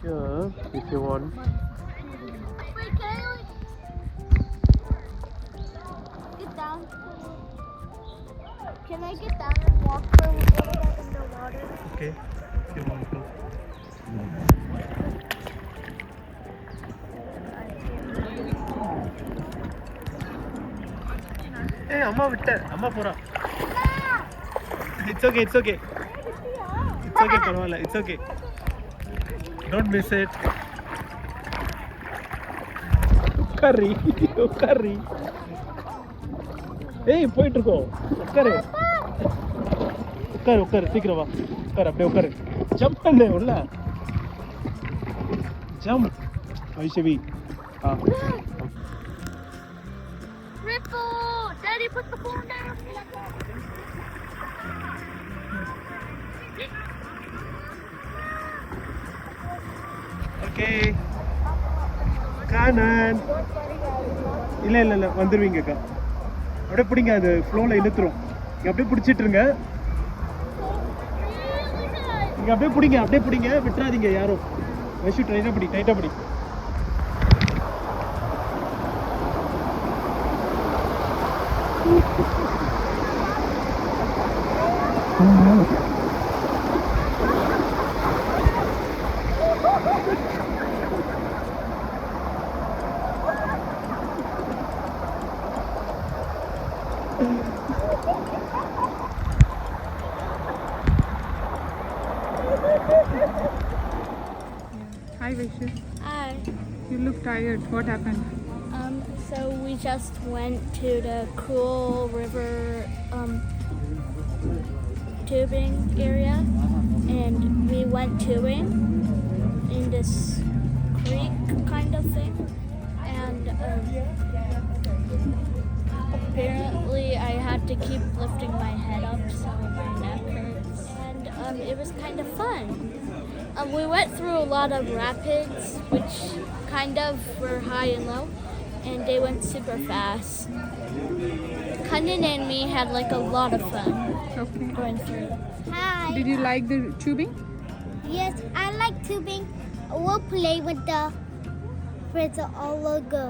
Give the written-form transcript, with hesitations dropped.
here if you want. Wait, can I get down? Can I get down and walk for a little bit in the water? Okay, if you want to. Hey, Amma vitta. Amma pora. It's okay, it's okay. It's okay, parvala. It's okay. Don't miss it. Curry, curry. Hey, போயிட்டு இருக்கோம். உட்காரு. உட்காரு, உட்காரு. சீக்கிரம் வா. உட்காரு, அப்படியே உட்காரு. ஜம்ப் பண்ணு உள்ள. Jump. Vaishavi. Ripple! Daddy, put the phone down. Okay. காணன். இல்ல இல்ல இல்ல வந்துருவீங்கக்கா. அப்படியே பிடிங்க, அது ஃப்ளோல இழுத்துரும். நீங்க அப்படியே பிடிச்சிட்டு இருங்க. நீங்க அப்படியே பிடிங்க, விட்டுறாதீங்க யாரும். வைஷு டைட்டா பிடி. Hi Vaishya. Hi. You look tired. What happened? So we just went to the cool river tubing area, and we went tubing in this creek kind of thing, and apparently I had to keep lifting my head up so my neck hurts, and it was kind of fun. We went through a lot of rapids, which kind of were high and low, and they went super fast. Kundan and me had like a lot of fun Okay. going through. Hi. Did you like the tubing? Yes, I like tubing. We'll play with the all ago.